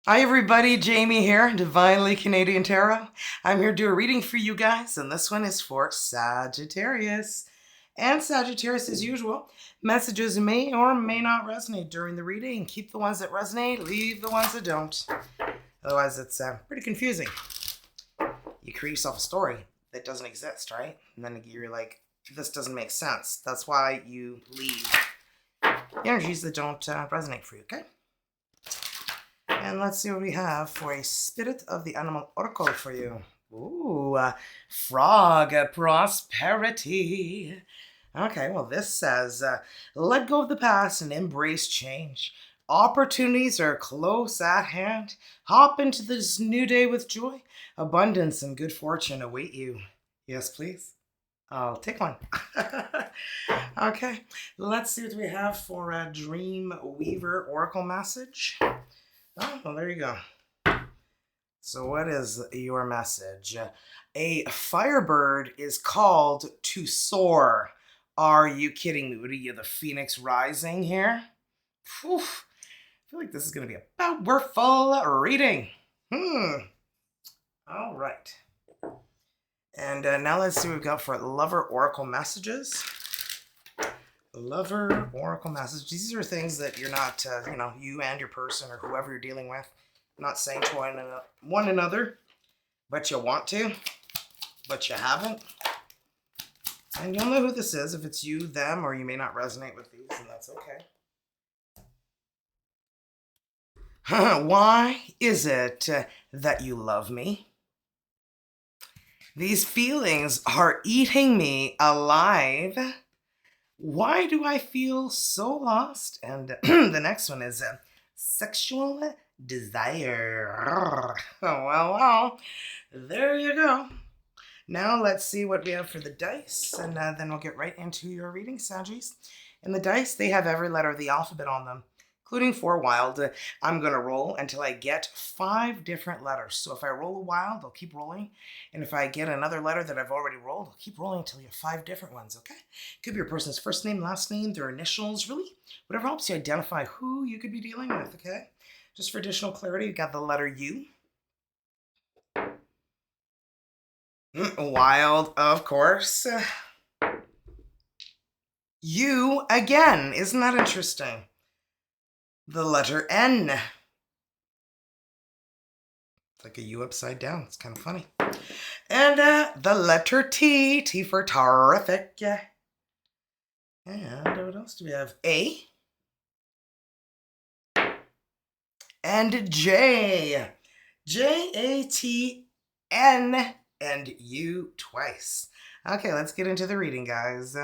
Hi everybody, Jamie here, Divinely Canadian Tarot. I'm here to do a reading for you guys, and this one is for Sagittarius. And Sagittarius, as usual, messages may or may not resonate during the reading. Keep the ones that resonate, leave the ones that don't. Otherwise, it's pretty confusing. You create yourself a story that doesn't exist, right? And then you're like, this doesn't make sense. That's why you leave energies that don't resonate for you, okay? And let's see what we have for a Spirit of the Animal Oracle for you. Ooh, frog prosperity. Okay, well, this says, let go of the past and embrace change. Opportunities are close at hand. Hop into this new day with joy. Abundance and good fortune await you. Yes, please. I'll take one. Okay, let's see what we have for a Dream Weaver Oracle message. Oh, well, there you go. So what is your message? A firebird is called to soar. Are you kidding me? What are you, the phoenix rising here? Whew. I feel like this is going to be a powerful reading. All right. And now let's see what we've got for Lover Oracle messages. Lover Oracle messages. These are things that you're not, you and your person or whoever you're dealing with, not saying to one another, but you want to, but you haven't. And you'll know who this is if it's you, them, or you may not resonate with these, and that's okay. Why is it that you love me? These feelings are eating me alive. Why do I feel so lost? And the next one is sexual desire. Well, there you go. Now let's see what we have for the dice, and then we'll get right into your reading, Saggies. And the dice, they have every letter of the alphabet on them, including 4 wild. I'm going to roll until I get 5 different letters. So if I roll a wild, I'll keep rolling. And if I get another letter that I've already rolled, I'll keep rolling until you have 5 different ones, okay? Could be your person's first name, last name, their initials, really. Whatever helps you identify who you could be dealing with, okay? Just for additional clarity, you got the letter U. Wild, of course. U again. Isn't that interesting? The letter N. It's like a U upside down. It's kind of funny. And the letter T. T for terrific. Yeah. And what else do we have? A. And J. J-A-T-N. And U twice. Okay, let's get into the reading, guys.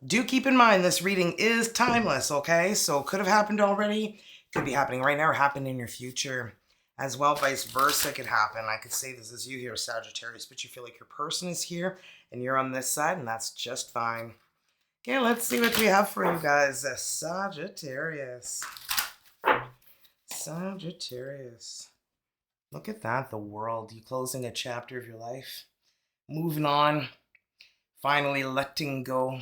Do keep in mind this reading is timeless, okay? So could have happened already, could be happening right now, or happen in your future. As well, vice versa could happen. I could say this is you here, Sagittarius, but you feel like your person is here and you're on this side, and that's just fine. Okay, let's see what we have for you guys. Sagittarius. Sagittarius. Look at that, the world. You closing a chapter of your life. Moving on. Finally letting go.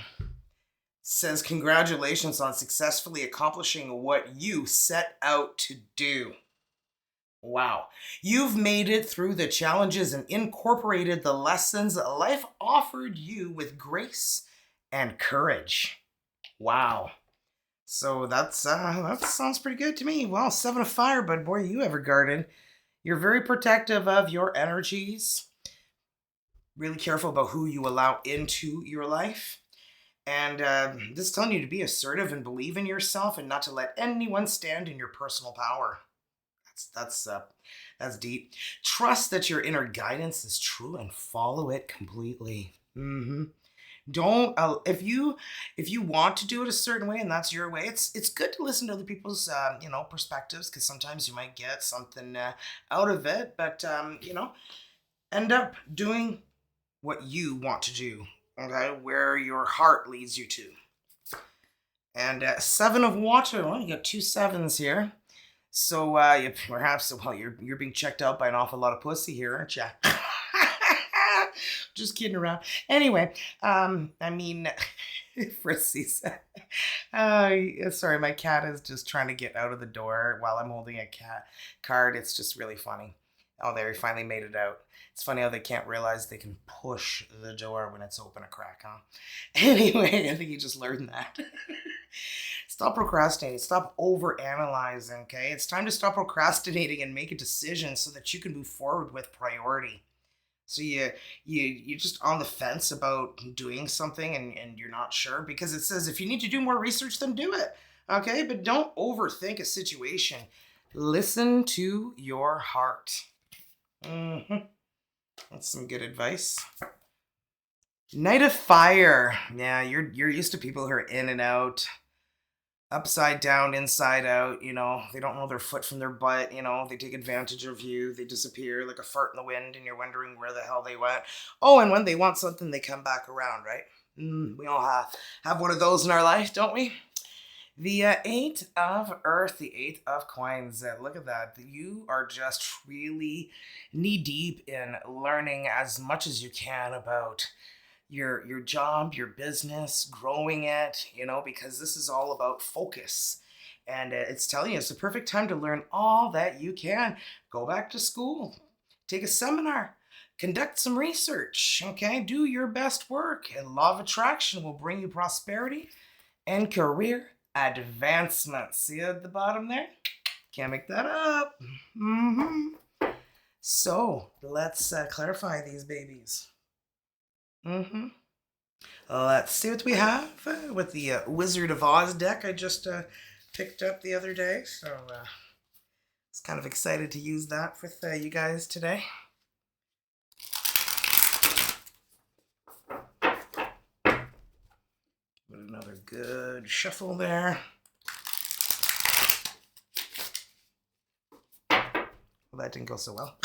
Says, congratulations on successfully accomplishing what you set out to do. Wow. You've made it through the challenges and incorporated the lessons that life offered you with grace and courage. Wow. So that sounds pretty good to me. Well, 7 of fire, but boy, you ever guarded. You're very protective of your energies. Really careful about who you allow into your life. And this is telling you to be assertive and believe in yourself and not to let anyone stand in your personal power. That's deep. Trust that your inner guidance is true and follow it completely. Don't if you want to do it a certain way and that's your way, it's good to listen to other people's perspectives, because sometimes you might get something out of it, but end up doing what you want to do, okay, where your heart leads you to. And 7 of water. Well, you got 2 sevens here. So you're being checked out by an awful lot of pussy here, aren't you? Just kidding around. Anyway, Frissy's. Sorry, my cat is just trying to get out of the door while I'm holding a cat card. It's just really funny. Oh, there, he finally made it out. It's funny how they can't realize they can push the door when it's open a crack, huh? Anyway, I think you just learned that. Stop procrastinating. Stop over-analyzing, okay? It's time to stop procrastinating and make a decision so that you can move forward with priority. So you're just on the fence about doing something and you're not sure because it says if you need to do more research, then do it. Okay? But don't overthink a situation. Listen to your heart. That's some good advice. Knight of Fire. Yeah, you're used to people who are in and out, upside down, inside out, you know, they don't know their foot from their butt, you know, they take advantage of you, they disappear like a fart in the wind, and you're wondering where the hell they went. Oh, and when they want something, they come back around, right? We all have one of those in our life, don't we? The 8 of Earth, the 8 of Coins, look at that. You are just really knee-deep in learning as much as you can about your job, your business, growing it, you know, because this is all about focus. And it's telling you it's the perfect time to learn all that you can. Go back to school, take a seminar, conduct some research, okay? Do your best work. And law of attraction will bring you prosperity and career advancement. See at the bottom there? Can't make that up. So let's clarify these babies. Let's see what we have with the Wizard of Oz deck I just picked up the other day. So I was kind of excited to use that with you guys today. Give it another good shuffle there. Well, that didn't go so well.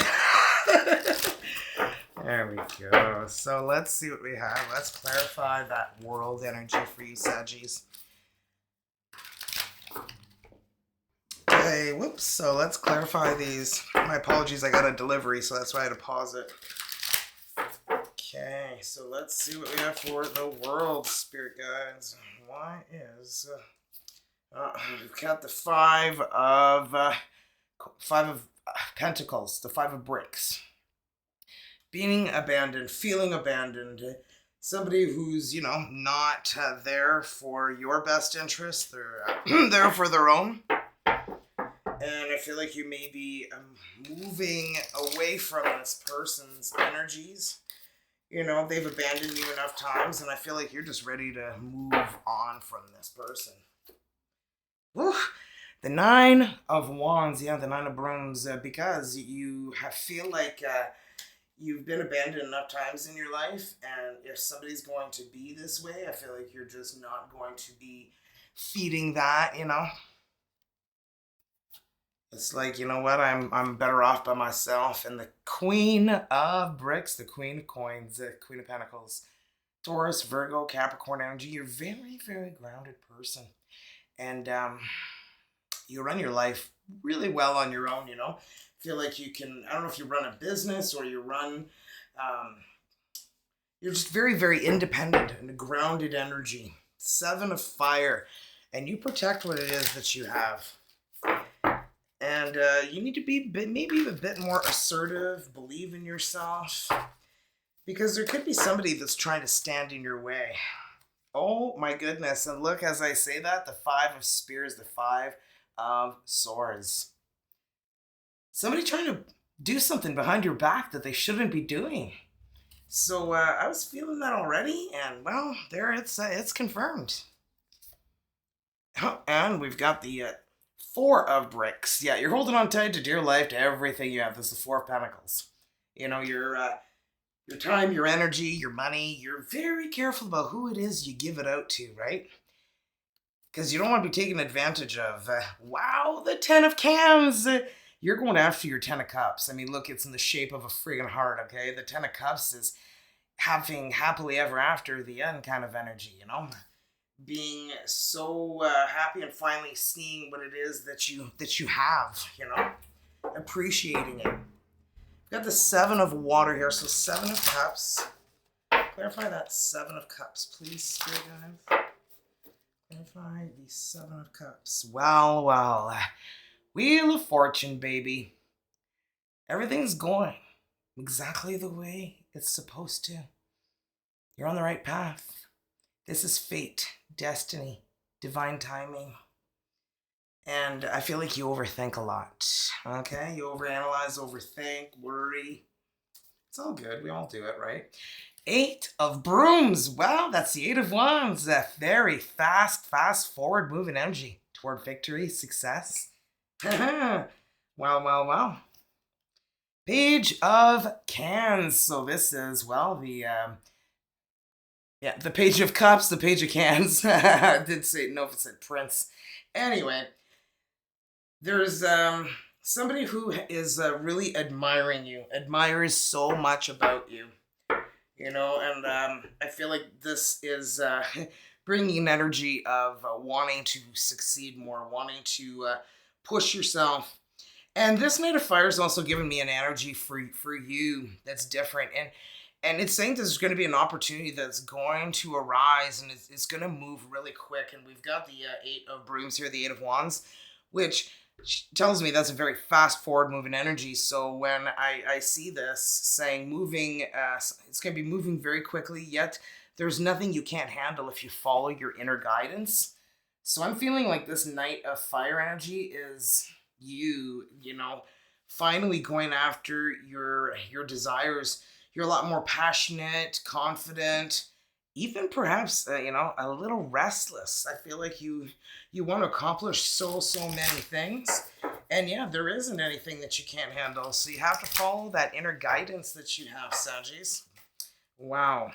There we go. So let's see what we have. Let's clarify that world energy for you, Saggies. Okay, whoops. So let's clarify these. My apologies, I got a delivery, so that's why I had to pause it. Okay, so let's see what we have for the world, Spirit Guides. Why is... we've got the Five of Pentacles, the Five of Bricks. Being abandoned, feeling abandoned, somebody who's, you know, not there for your best interest. They're there for their own. And I feel like you may be moving away from this person's energies. You know, they've abandoned you enough times, and I feel like you're just ready to move on from this person. Woo! The Nine of Wands, yeah, the Nine of Brooms, because you feel like... you've been abandoned enough times in your life, and if somebody's going to be this way, I feel like you're just not going to be feeding that, you know? It's like, you know what, I'm better off by myself. And the Queen of Bricks, the Queen of Coins, the Queen of Pentacles, Taurus, Virgo, Capricorn energy, you're a very, very grounded person. And you run your life really well on your own, you know? Feel like you can, I don't know if you run a business or you run, you're just very, very independent and a grounded energy. Seven of Fire, and you protect what it is that you have. And you need to be maybe a bit more assertive, believe in yourself, because there could be somebody that's trying to stand in your way. Oh my goodness, and look, as I say that, the Five of Spears, the Five of Swords. Somebody trying to do something behind your back that they shouldn't be doing. So I was feeling that already, and well, there it's confirmed. Oh, and we've got the Four of Bricks. Yeah, you're holding on tight to dear life, to everything you have. This is the Four of Pentacles. You know, your time, your energy, your money. You're very careful about who it is you give it out to, right? Because you don't want to be taken advantage of. Wow, the Ten of Cans. You're going after your Ten of Cups. I mean, look, it's in the shape of a friggin' heart, okay? The Ten of Cups is having happily ever after the end kind of energy, you know? Being so happy and finally seeing what it is that you have, you know? Appreciating it. We've got the Seven of Water here, so Seven of Cups. Clarify that Seven of Cups, please, Spirit Guides. clarify the Seven of Cups. Well, well. Wheel of Fortune, baby. Everything's going exactly the way it's supposed to. You're on the right path. This is fate, destiny, divine timing. And I feel like you overthink a lot. Okay? You overanalyze, overthink, worry. It's all good. We all do it, right? Eight of Brooms. Well, that's the Eight of Wands. A very fast forward moving energy toward victory, success. Well, well, well. Page of Cans. So this is, well, the Page of Cups, the Page of Cans. I didn't know if it said Prince. Anyway, there's somebody who is really admiring you, admires so much about you, you know, and I feel like this is bringing an energy of wanting to succeed more, wanting to push yourself. And this Knight of Fire is also giving me an energy for you that's different. And it's saying there's going to be an opportunity that's going to arise, and it's going to move really quick. And we've got the Eight of Brooms here, the Eight of Wands, which tells me that's a very fast forward moving energy. So when I see this saying moving, it's going to be moving very quickly, yet there's nothing you can't handle if you follow your inner guidance. So I'm feeling like this Knight of Fire energy is you know, finally going after your desires. You're a lot more passionate, confident, even perhaps you know, a little restless. I feel like you want to accomplish so many things, and yeah, there isn't anything that you can't handle. So you have to follow that inner guidance that you have, Saggies. Wow.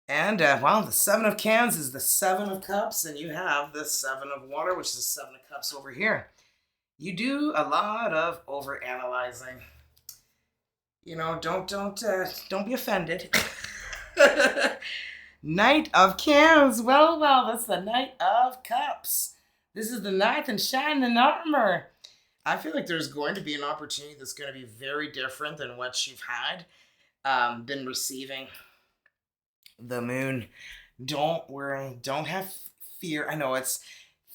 And well, the Seven of Cans is the Seven of Cups, and you have the Seven of Water, which is the Seven of Cups over here. You do a lot of overanalyzing. You know, don't be offended. Knight of Cans. Well, that's the Knight of Cups. This is the knight in shining armor. I feel like there's going to be an opportunity that's going to be very different than what you've had been receiving. The Moon. Don't worry. Don't have fear. I know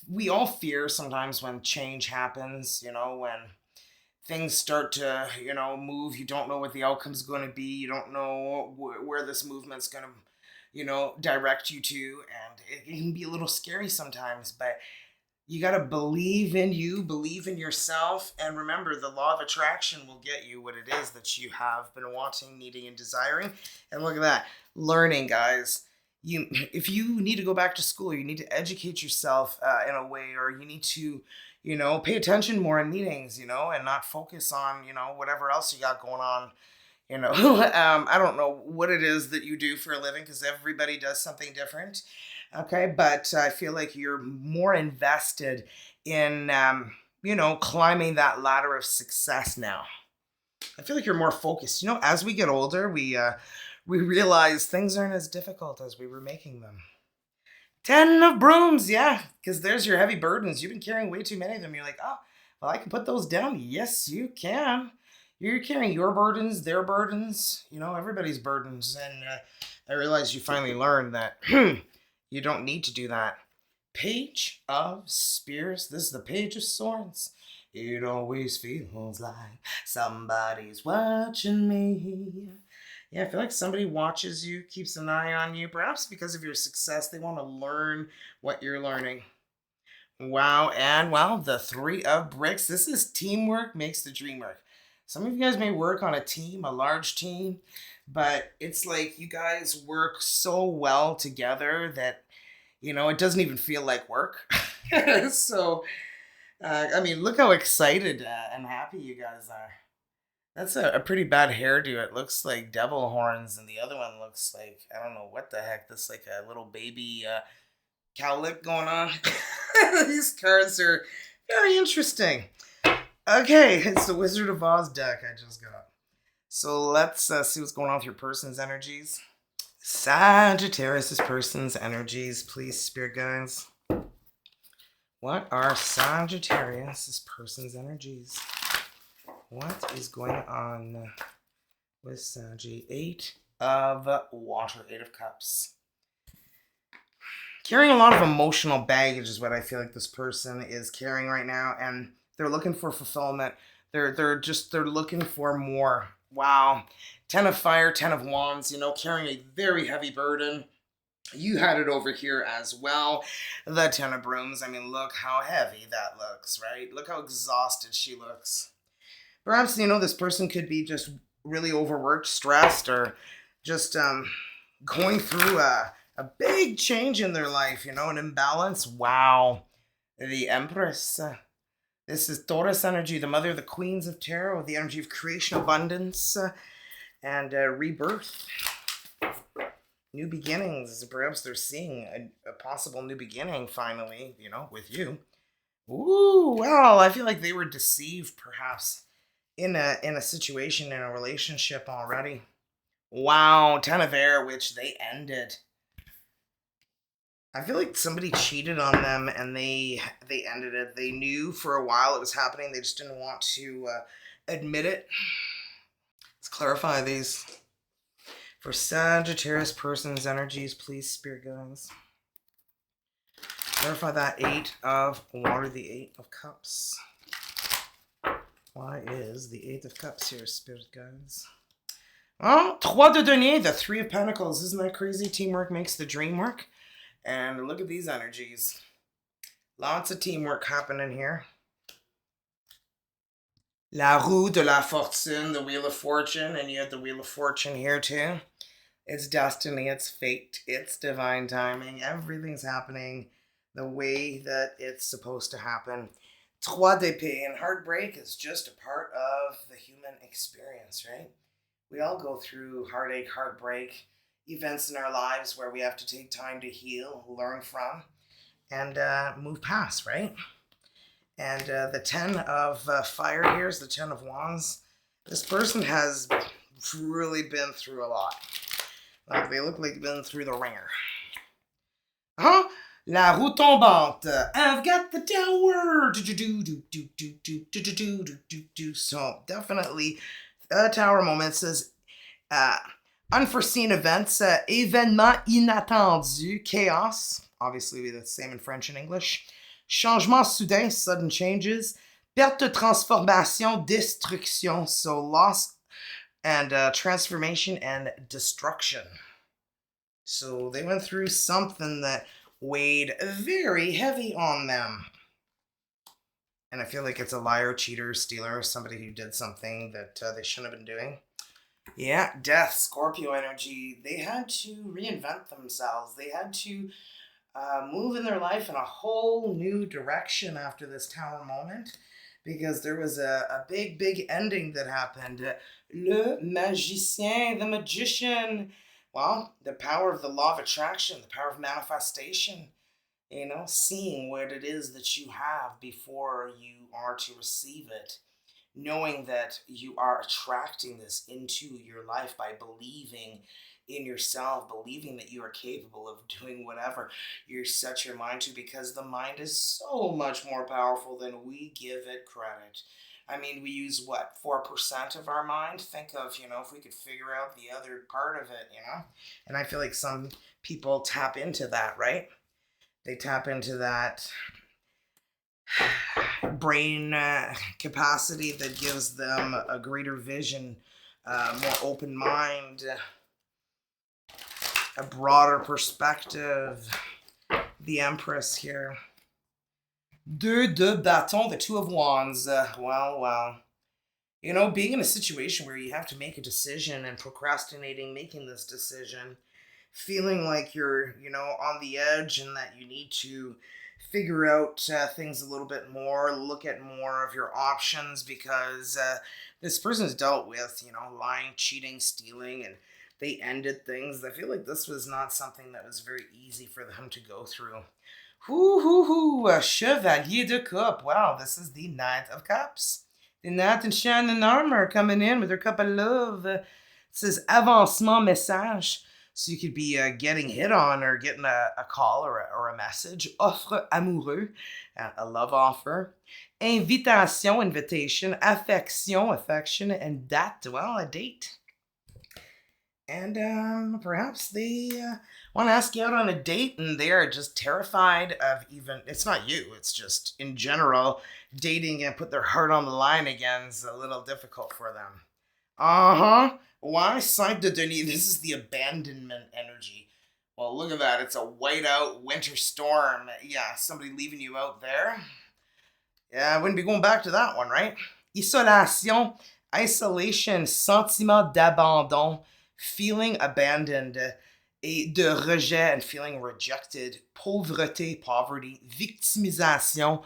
we all fear sometimes when change happens, you know, when things start to, you know, move. You don't know what the outcome's going to be. You don't know where this movement's going to, you know, direct you to. And it can be a little scary sometimes, but you got to believe in you, believe in yourself. And remember, the law of attraction will get you what it is that you have been wanting, needing, and desiring. And look at that. Learning, guys. If you need to go back to school, you need to educate yourself in a way, or you need to, you know, pay attention more in meetings, you know, and not focus on, you know, whatever else you got going on, you know. I don't know what it is that you do for a living, because everybody does something different, okay? But I feel like you're more invested in, you know, climbing that ladder of success now. I feel like you're more focused. You know, as we get older, we realize things aren't as difficult as we were making them. 10 of Brooms, yeah, because there's your heavy burdens. You've been carrying way too many of them. You're like, oh, well, I can put those down. Yes, you can. You're carrying your burdens, their burdens, you know, everybody's burdens. And I realized you finally learned that you don't need to do that. Page of Spears. This is the Page of Swords. It always feels like somebody's watching me. Yeah, I feel like somebody watches you, keeps an eye on you. Perhaps because of your success, they want to learn what you're learning. Wow, and wow, the Three of Bricks. This is teamwork makes the dream work. Some of you guys may work on a team, a large team, but it's like you guys work so well together that, you know, it doesn't even feel like work. So, I mean, look how excited and happy you guys are. That's a pretty bad hairdo. It looks like devil horns, and the other one looks like, I don't know what the heck. This like a little baby cowlick going on. These cards are very interesting. Okay, it's the Wizard of Oz deck I just got. So let's see what's going on with your person's energies. Sagittarius' person's energies, please, spirit guides. What are Sagittarius' person's energies? What is going on with Saggy? 8 of Water, 8 of Cups. Carrying a lot of emotional baggage is what I feel like this person is carrying right now, and they're looking for fulfillment. They're looking for more. Wow. 10 of fire, 10 of wands, carrying a very heavy burden. You had it over here as well. The 10 of brooms. I mean, look how heavy that looks, right? Look how exhausted she looks. Perhaps, this person could be just really overworked, stressed, or just going through a big change in their life, an imbalance. Wow. The Empress. This is Taurus energy, the mother of the queens of tarot, the energy of creation, abundance, and rebirth. New beginnings. Perhaps they're seeing a possible new beginning finally, with you. Ooh, well, I feel like they were deceived perhaps in a situation, in a relationship already. Wow, 10 of air, which they ended. I feel like somebody cheated on them and they ended it. They knew for a while it was happening. They just didn't want to admit it. Let's clarify these. For Sagittarius person's energies, please, spirit guides. Clarify that 8 of water, the 8 of cups. Why is the 8 of cups here, spirit guides? Well, trois de denier, the 3 of pentacles. Isn't that crazy? Teamwork makes the dream work. And look at these energies. Lots of teamwork happening here. La roue de la fortune, the wheel of fortune. And you have the wheel of fortune here too. It's destiny, it's fate, it's divine timing. Everything's happening the way that it's supposed to happen. Trois d'épée, and heartbreak is just a part of the human experience, right? We all go through heartache, heartbreak, events in our lives where we have to take time to heal, learn from, and move past, right? And the 10 of fire here is the 10 of wands. This person has really been through a lot. Like they look like they've been through the ringer. Huh? La roue tombante. I've got the tower. So definitely a tower moment. It says unforeseen events, événements inattendus, chaos. Obviously that's the same in French and English. Changement soudain, sudden changes. Perte de transformation, destruction. So loss and transformation and destruction. So they went through something that weighed very heavy on them. And I feel like it's a liar, cheater, stealer, somebody who did something that they shouldn't have been doing. Yeah, death, Scorpio energy. They had to reinvent themselves. They had to move in their life in a whole new direction after this tower moment. Because there was a big, big ending that happened. Le magicien, the magician. Well, the power of the law of attraction, the power of manifestation. Seeing what it is that you have before you are to receive it. Knowing that you are attracting this into your life by believing in yourself, believing that you are capable of doing whatever you set your mind to, because the mind is so much more powerful than we give it credit. I mean, we use what, 4% of our mind? Think of, if we could figure out the other part of it, And I feel like some people tap into that, right? They tap into that brain capacity that gives them a greater vision, more open mind, a broader perspective. The Empress here. Deux de bâton, the 2 of wands. Well. Being in a situation where you have to make a decision and procrastinating making this decision, feeling like you're, on the edge and that you need to figure out things a little bit more, look at more of your options, because this person's dealt with, lying, cheating, stealing, and they ended things. I feel like this was not something that was very easy for them to go through. Chevalier de Coupe. Wow, this is the Knight of Cups. The Knight in shining armor coming in with her cup of love. It says avancement message. So you could be getting hit on or getting a call or a message. Offre amoureux, a love offer. Invitation, affection, and date. Well, a date. And perhaps they want to ask you out on a date and they are just terrified of even, it's not you, it's just in general, dating and put their heart on the line again is a little difficult for them. Uh-huh. Why Saint de Denis? This is the abandonment energy. Well, look at that. It's a whiteout winter storm. Yeah, somebody leaving you out there. Yeah, I wouldn't be going back to that one, right? Isolation, isolation, sentiment d'abandon, feeling abandoned, et de rejet and feeling rejected, pauvreté, poverty, victimisation,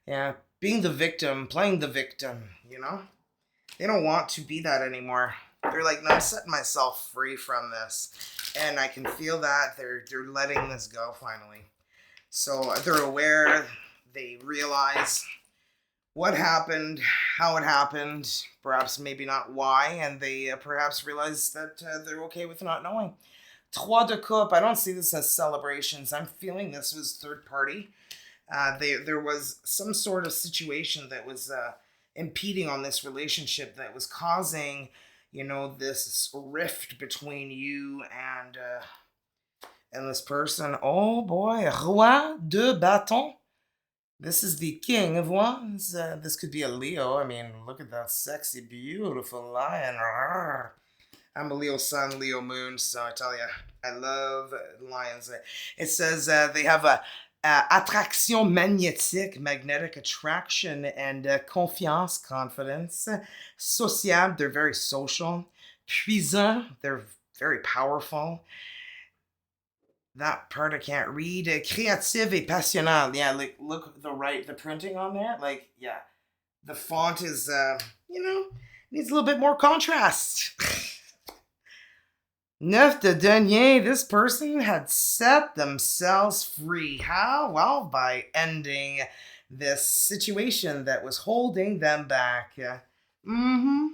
yeah, being the victim, playing the victim, you know? They don't want to be that anymore. They're like, no, I'm setting myself free from this. And I can feel that they're letting this go finally. So they're aware, they realize what happened, how it happened, perhaps maybe not why, and they perhaps realize that they're okay with not knowing. Trois de coupe, I don't see this as celebrations. I'm feeling this was third party. There was some sort of situation that was impeding on this relationship that was causing, you know, this rift between you and this person. Oh boy, Roi de bâton. This is the king of wands. This could be a Leo. I mean, look at that sexy, beautiful lion. Rawr. I'm a Leo sun, Leo moon, so I tell you, I love lions. It says they have a attraction magnétique, magnetic attraction, and confiance, confidence. Sociable, they're very social. Puissant, they're very powerful. That part I can't read. Créative et passionnant. Yeah, like look the printing on there. Like, yeah, the font is you know, needs a little bit more contrast. Neuf de denier. This person had set themselves free. How? Well, by ending this situation that was holding them back. Mm-hmm.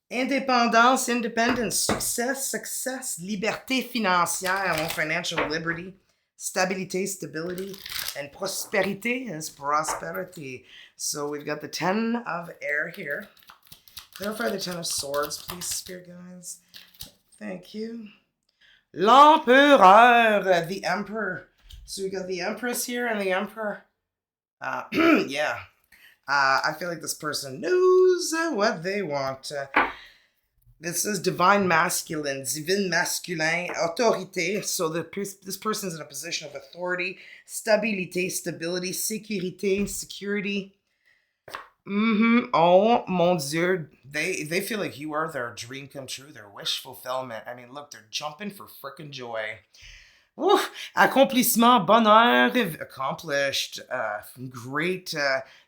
Indépendance, independence, success, liberté financière, financial liberty, stabilité, stability, and prosperité is prosperity. So we've got the 10 of air here. Clarify the 10 of swords, please, spirit guides. Thank you. L'empereur, the emperor. So we got the empress here and the emperor. Yeah. I feel like this person knows what they want. This is divine masculine, divin masculin, autorité. So this person's in a position of authority, stabilité, stability, sécurité, security. Oh mon Dieu, they feel like you are their dream come true, their wish fulfillment. I mean, look, they're jumping for frickin' joy. Woo! Accomplissement, bonheur, accomplished,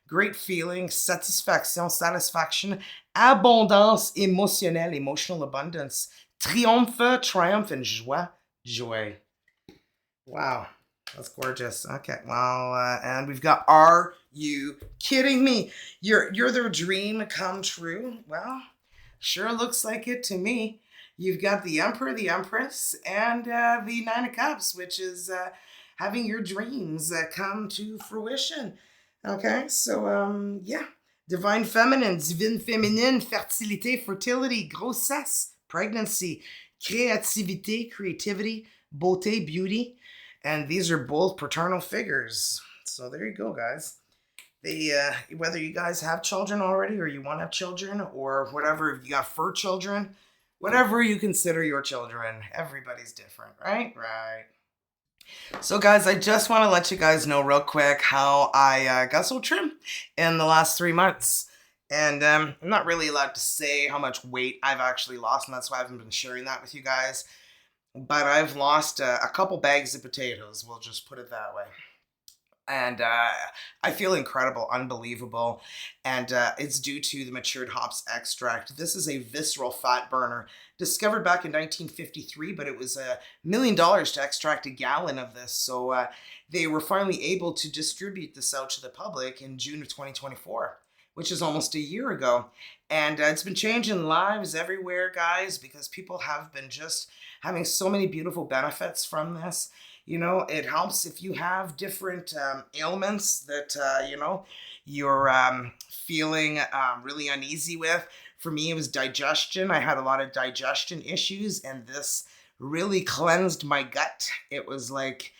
great feeling, satisfaction, abondance émotionnelle, emotional abundance, triumph, and joy. Wow, that's gorgeous. Okay, well, and we've got, are you kidding me? You're their dream come true? Well, sure looks like it to me. You've got the Emperor, the Empress, and the Nine of Cups, which is having your dreams come to fruition. Okay, so yeah. Divine Feminine, Divine Féminine, Fertilité, Fertility, Grossesse, Pregnancy, Créativité, Creativity, Beauté, Beauty. And these are both paternal figures. So there you go, guys. They, whether you guys have children already or you want to have children or whatever, if you got fur children, whatever you consider your children, everybody's different, right? Right. So guys, I just want to let you guys know real quick how I got so trim in the last 3 months. And I'm not really allowed to say how much weight I've actually lost, and that's why I haven't been sharing that with you guys. But I've lost a couple bags of potatoes, we'll just put it that way. And I feel incredible, unbelievable, and it's due to the matured hops extract. This is a visceral fat burner, discovered back in 1953, but it was $1 million to extract a gallon of this, so they were finally able to distribute this out to the public in June of 2024, which is almost a year ago, and it's been changing lives everywhere, guys, because people have been just having so many beautiful benefits from this. It helps if you have different ailments that, you're feeling really uneasy with. For me, it was digestion. I had a lot of digestion issues, and this really cleansed my gut. It was like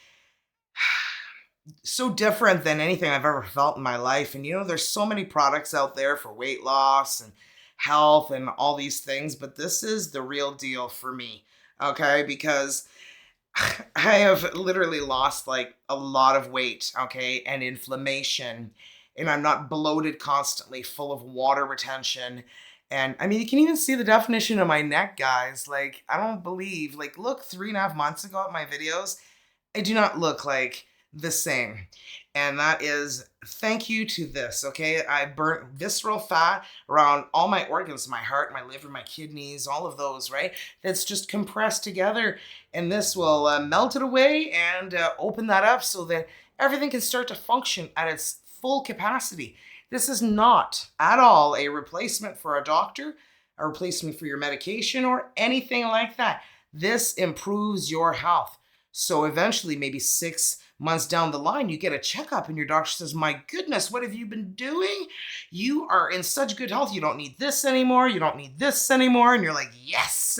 so different than anything I've ever felt in my life. And there's so many products out there for weight loss and health and all these things, but this is the real deal for me. Okay, because I have literally lost like a lot of weight, okay, and inflammation, and I'm not bloated constantly, full of water retention. And I mean, you can even see the definition of my neck, guys. Like, I don't believe, like, look 3.5 months ago at my videos, I do not look like the same. And that is thank you to this, okay? I burnt visceral fat around all my organs, my heart, my liver, my kidneys, all of those, right? That's just compressed together. And this will melt it away and open that up so that everything can start to function at its full capacity. This is not at all a replacement for a doctor, a replacement for your medication, or anything like that. This improves your health. So eventually, maybe 6 months down the line, you get a checkup and your doctor says, my goodness, what have you been doing? You are in such good health. You don't need this anymore. You don't need this anymore. And you're like, yes.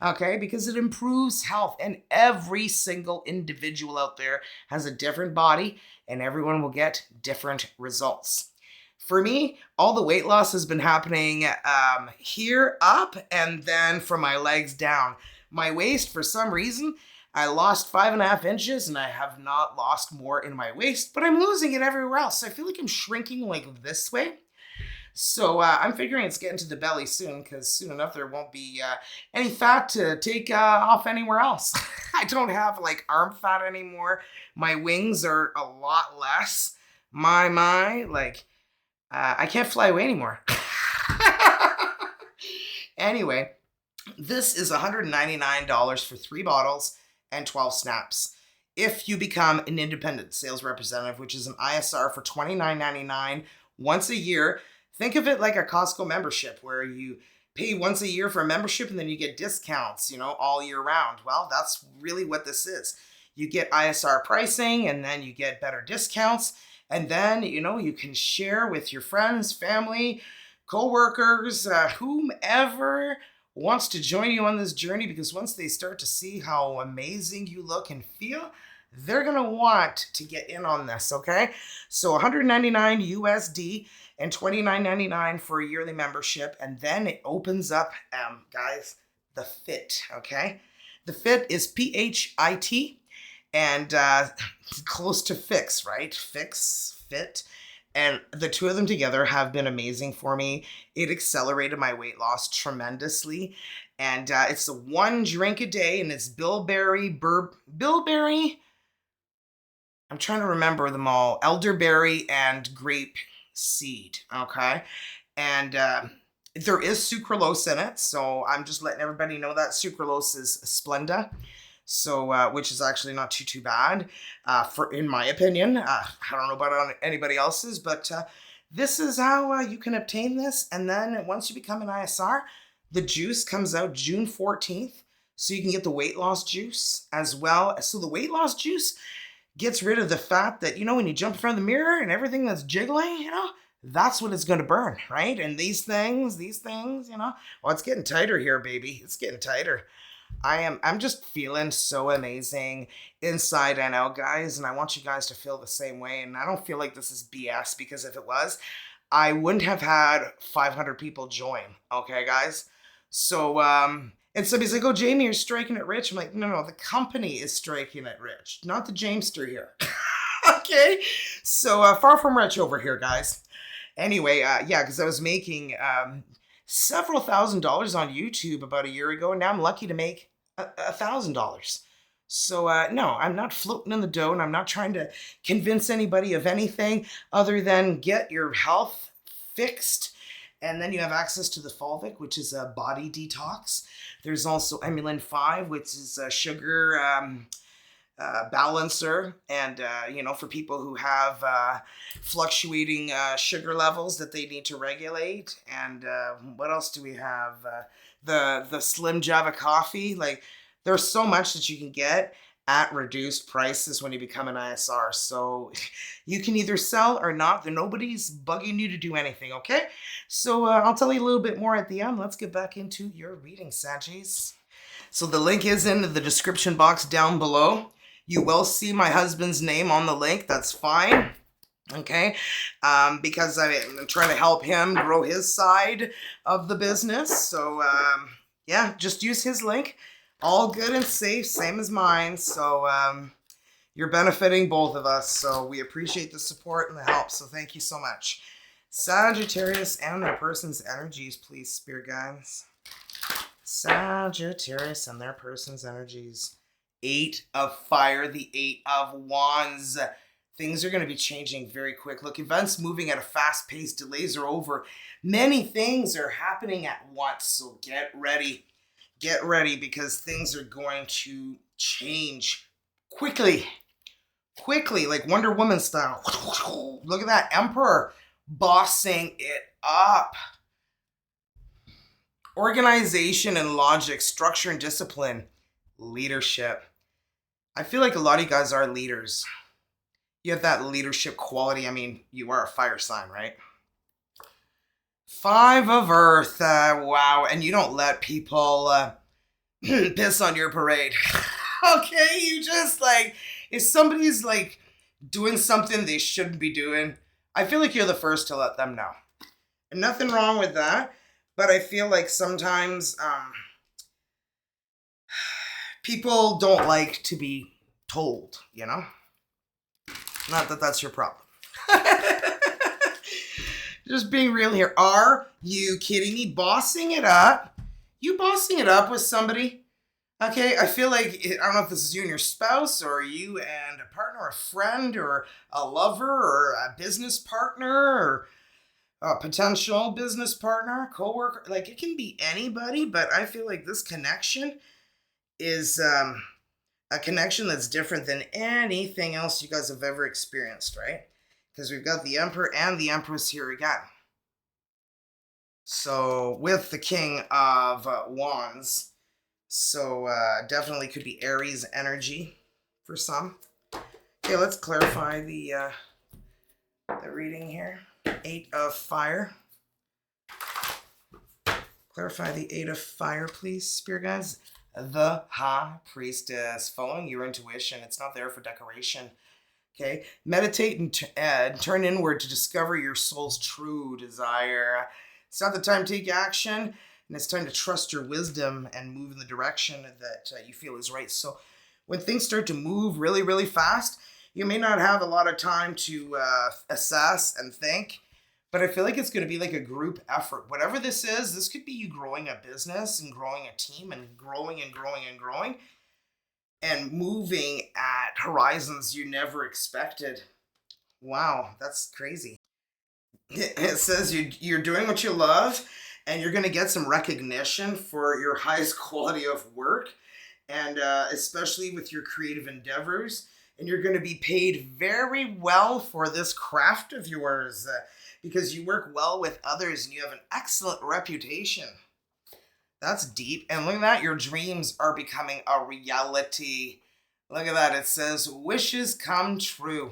Okay, because it improves health. And every single individual out there has a different body, and everyone will get different results. For me, all the weight loss has been happening here up and then from my legs down. My waist, for some reason, I lost 5.5 inches and I have not lost more in my waist, but I'm losing it everywhere else. So I feel like I'm shrinking like this way. So I'm figuring it's getting to the belly soon, because soon enough there won't be any fat to take off anywhere else. I don't have like arm fat anymore. My wings are a lot less. Like I can't fly away anymore. Anyway, this is $199 for 3 bottles and 12 snaps. If you become an independent sales representative, which is an ISR for $29.99 once a year, think of it like a Costco membership where you pay once a year for a membership and then you get discounts, all year round. Well, that's really what this is. You get ISR pricing and then you get better discounts. And then, you can share with your friends, family, coworkers, whomever wants to join you on this journey, because once they start to see how amazing you look and feel, they're going to want to get in on this, okay? So $199 USD and $29.99 for a yearly membership. And then it opens up, guys, the Fit, okay? The Fit is PHIT and close to Phix, right? Phix, Fit. And the two of them together have been amazing for me. It accelerated my weight loss tremendously. And it's 1 drink a day, and it's bilberry, I'm trying to remember them all. Elderberry and grape seed, okay? And there is sucralose in it, so I'm just letting everybody know that sucralose is Splenda. So, which is actually not too bad, in my opinion. I don't know about anybody else's, but this is how you can obtain this. And then once you become an ISR, the juice comes out June 14th, so you can get the weight loss juice as well. So the weight loss juice gets rid of the fat that, when you jump in front of the mirror and everything that's jiggly, that's what it's going to burn, right? And these things, well, it's getting tighter here, baby. It's getting tighter. I'm just feeling so amazing inside and out, guys, and I want you guys to feel the same way. And I don't feel like this is BS, because if it was, I wouldn't have had 500 people join. Okay, guys? So, and somebody's like, oh, Jamie, you're striking it rich. I'm like, no, the company is striking it rich, not the Jamester here. Okay? So, far from rich over here, guys. Anyway, because I was making several $1,000s on YouTube about a year ago, and now I'm lucky to make $1,000. So no, I'm not floating in the dough, and I'm not trying to convince anybody of anything other than get your health fixed, and then you have access to the Fulvic, which is a body detox. There's also Emulin 5, which is a sugar balancer, and for people who have fluctuating sugar levels that they need to regulate. And what else do we have? The Slim Java coffee. Like, there's so much that you can get, at reduced prices when you become an ISR. So you can either sell or not. Nobody's bugging you to do anything, okay? So I'll tell you a little bit more at the end. Let's get back into your reading, Saggies. So the link is in the description box down below. You will see my husband's name on the link. That's fine. Okay, because I'm trying to help him grow his side of the business. So yeah, just use his link. All good and safe, same as mine. So you're benefiting both of us. So we appreciate the support and the help. So thank you so much. Sagittarius and their person's energies, please, spirit guides. Sagittarius and their person's energies. 8 of fire, the 8 of wands. Things are going to be changing very quick. Look, events moving at a fast pace. Delays are over. Many things are happening at once. So get ready. Get ready because things are going to change quickly. Quickly, like Wonder Woman style. Look at that. Emperor bossing it up. Organization and logic, structure and discipline, leadership. I feel like a lot of you guys are leaders. You have that leadership quality. I mean, you are a fire sign, right? 5 of earth. Wow. And you don't let people piss on your parade. Okay? You just like, if somebody's like doing something they shouldn't be doing, I feel like you're the first to let them know. And nothing wrong with that. But I feel like sometimes people don't like to be told, you know? Not that that's your problem. Just being real here. Are you kidding me? Bossing it up? You bossing it up with somebody? Okay, I feel like, I don't know if this is you and your spouse, or you and a partner, or a friend, or a lover, or a business partner, or a potential business partner, coworker. Like, it can be anybody, but I feel like this connection is a connection that's different than anything else you guys have ever experienced, right? Because we've got the Emperor and the Empress here again. So with the King of Wands, so definitely could be Aries energy for some. Okay, let's clarify the reading here. 8 of fire. Clarify the 8 of fire, please, spirit guides. The High Priestess, following your intuition. It's not there for decoration. Okay, meditate and turn inward to discover your soul's true desire. It's not the time to take action, and it's time to trust your wisdom and move in the direction that you feel is right. So when things start to move really, really fast, you may not have a lot of time to assess and think. But I feel like it's going to be like a group effort. Whatever this is, this could be you growing a business and growing a team and growing and growing and growing and moving at horizons you never expected. Wow, that's crazy. It says you're doing what you love and you're going to get some recognition for your highest quality of work, and especially with your creative endeavors. And you're going to be paid very well for this craft of yours. Because you work well with others and you have an excellent reputation. That's deep. And look at that. Your dreams are becoming a reality. Look at that. It says, wishes come true.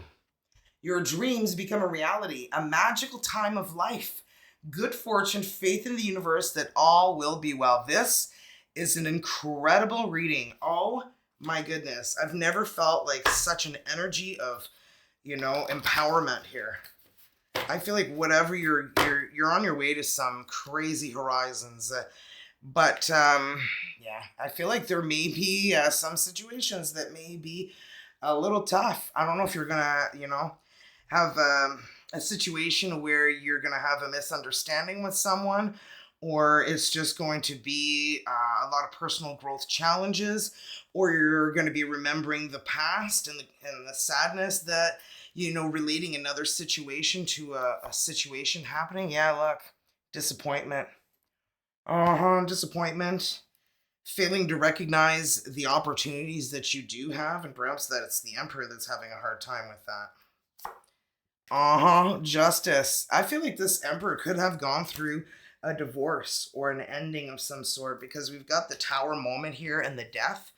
Your dreams become a reality. A magical time of life. Good fortune, faith in the universe that all will be well. This is an incredible reading. Oh my goodness. I've never felt like such an energy of, empowerment here. I feel like whatever you're on your way to some crazy horizons, but yeah, I feel like there may be some situations that may be a little tough. I don't know if you're gonna, have a situation where you're gonna have a misunderstanding with someone, or it's just going to be a lot of personal growth challenges, or you're going to be remembering the past and the sadness that. Relating another situation to a situation happening. Yeah, look. Disappointment. Disappointment. Failing to recognize the opportunities that you do have, and perhaps that it's the Emperor that's having a hard time with that. Justice. I feel like this Emperor could have gone through a divorce or an ending of some sort, because we've got the Tower moment here and the Death,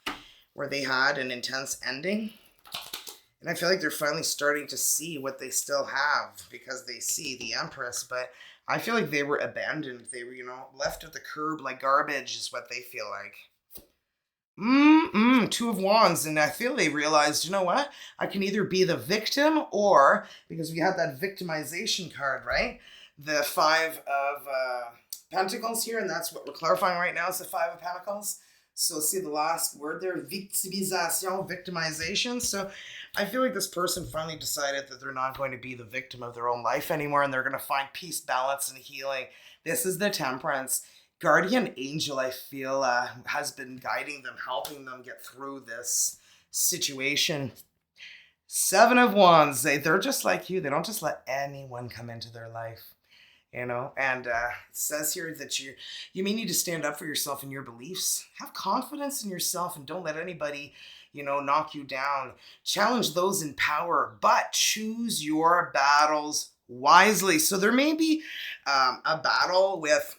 where they had an intense ending. And I feel like they're finally starting to see what they still have because they see the Empress. But I feel like they were abandoned. They were, left at the curb like garbage is what they feel like. Two of Wands. And I feel they realized, you know what? I can either be the victim or, because we had that victimization card, right? The Five of Pentacles here. And that's what we're clarifying right now is the Five of Pentacles. So see the last word there, victimization, victimization. So I feel like this person finally decided that they're not going to be the victim of their own life anymore and they're going to find peace, balance, and healing. This is the Temperance. Guardian angel, I feel, has been guiding them, helping them get through this situation. Seven of Wands, they're just like you. They don't just let anyone come into their life. And it says here that you may need to stand up for yourself and your beliefs. Have confidence in yourself and don't let anybody, knock you down. Challenge those in power, but choose your battles wisely. So there may be a battle with,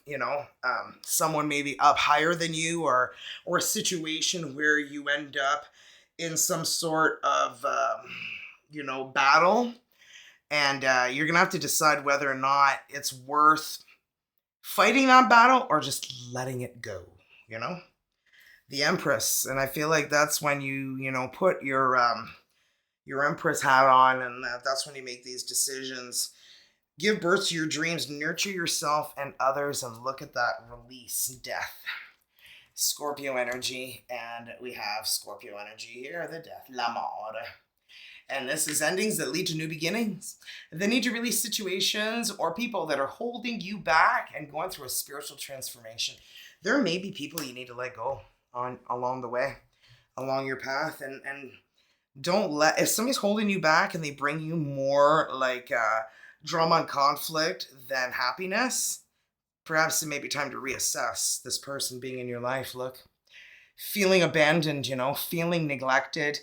someone maybe up higher than you or a situation where you end up in some sort of, battle. And you're going to have to decide whether or not it's worth fighting that battle or just letting it go, The Empress. And I feel like that's when you, put your Empress hat on and that's when you make these decisions. Give birth to your dreams, nurture yourself and others, and look at that release, death. Scorpio energy, and we have Scorpio energy here, the death, la mort. And this is endings that lead to new beginnings. They need to release situations or people that are holding you back and going through a spiritual transformation. There may be people you need to let go on along the way, along your path. And don't let, if somebody's holding you back and they bring you more like drama and conflict than happiness, perhaps it may be time to reassess this person being in your life. Look, feeling abandoned, feeling neglected.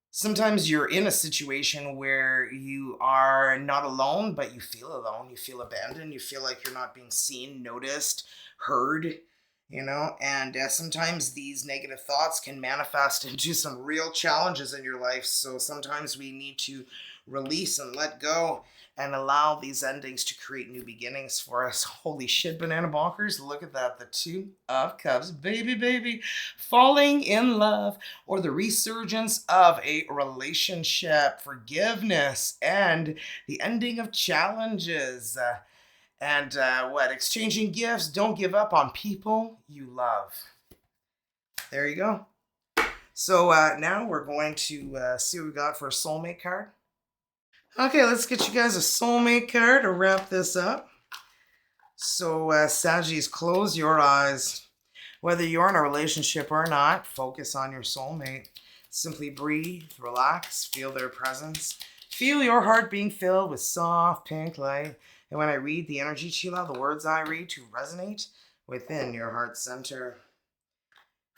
Sometimes you're in a situation where you are not alone, but you feel alone. You feel abandoned. You feel like you're not being seen, noticed, heard, and sometimes these negative thoughts can manifest into some real challenges in your life. So sometimes we need to release and let go and allow these endings to create new beginnings for us. Holy shit, banana bonkers. Look at that. The Two of Cups. Baby. Falling in love or the resurgence of a relationship. Forgiveness and the ending of challenges. Exchanging gifts. Don't give up on people you love. There you go. So now we're going to see what we got for a soulmate card. Okay, let's get you guys a soulmate card to wrap this up. So, Saggies, close your eyes. Whether you're in a relationship or not, focus on your soulmate. Simply breathe, relax, feel their presence. Feel your heart being filled with soft pink light. And when I read the energy to allow the words I read to resonate within your heart center.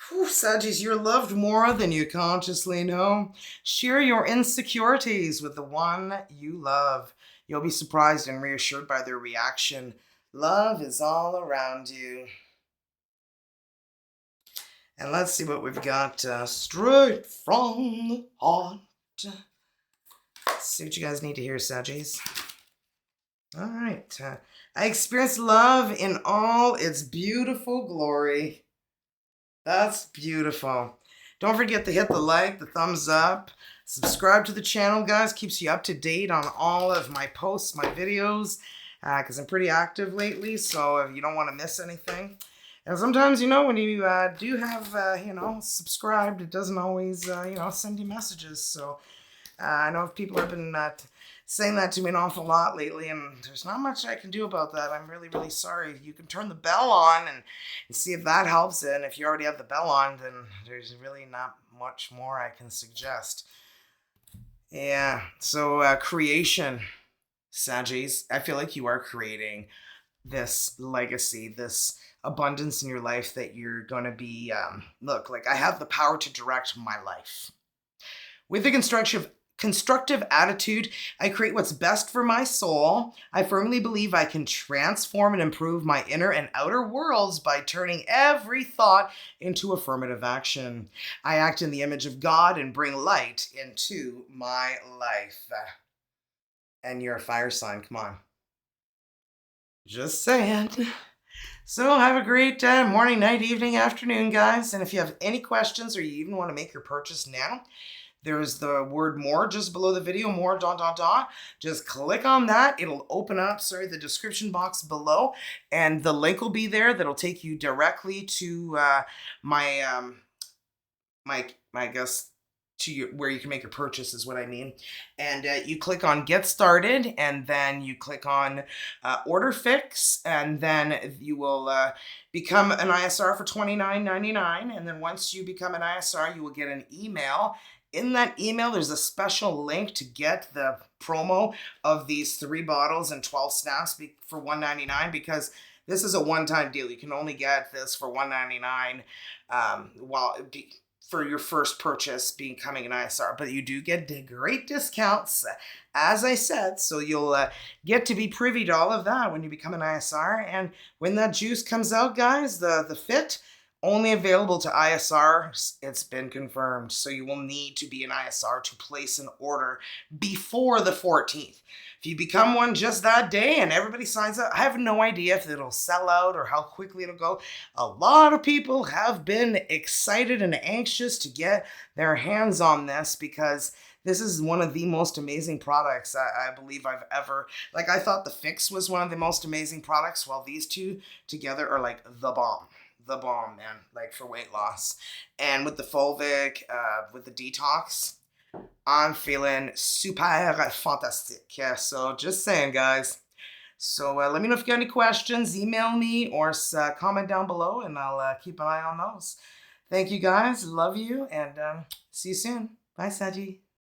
Whew, Saggies, you're loved more than you consciously know. Share your insecurities with the one you love. You'll be surprised and reassured by their reaction. Love is all around you. And let's see what we've got straight from the heart. Let's see what you guys need to hear, Saggies. All right. I experience love in all its beautiful glory. That's beautiful. Don't forget to hit the like, the thumbs up. Subscribe to the channel, guys. Keeps you up to date on all of my posts, my videos, because I'm pretty active lately, so if you don't want to miss anything. And sometimes, when you do have, subscribed, it doesn't always, send you messages. So I know people have been saying that to me an awful lot lately, and there's not much I can do about that. I'm really, really sorry. You can turn the bell on and see if that helps. And if you already have the bell on, then there's really not much more I can suggest. Yeah, so creation, Saggies. I feel like you are creating this legacy, this abundance in your life that you're going to be, I have the power to direct my life. With the constructive attitude. I create what's best for my soul. I firmly believe I can transform and improve my inner and outer worlds by turning every thought into affirmative action. I act in the image of God and bring light into my life. And you're a fire sign, come on. Just saying. So have a great morning, night, evening, afternoon, guys. And if you have any questions or you even want to make your purchase now, there's the word more just below the video, more ... Just click on that. It'll open up, the description box below, and the link will be there that'll take you directly to my I guess to where you can make your purchase is what I mean. And you click on get started, and then you click on order Phix, and then you will become an ISR for $29.99. And then once you become an ISR, you will get an email. In that email, there's a special link to get the promo of these 3 bottles and 12 snaps for $1.99, because this is a one-time deal. You can only get this for $1.99 for your first purchase becoming an ISR. But you do get great discounts, as I said, so you'll get to be privy to all of that when you become an ISR. And when that juice comes out, guys, the fit, only available to ISR, it's been confirmed. So you will need to be an ISR to place an order before the 14th. If you become one just that day and everybody signs up, I have no idea if it'll sell out or how quickly it'll go. A lot of people have been excited and anxious to get their hands on this, because this is one of the most amazing products I believe I've ever, I thought the Phix was one of the most amazing products. Well, these two together are like the bomb. The bomb, man, for weight loss. And with the Fulvic, with the detox, I'm feeling super fantastic. Yeah, so just saying, guys. So let me know if you got any questions. Email me or comment down below, and I'll keep an eye on those. Thank you, guys. Love you, and see you soon. Bye, Saji.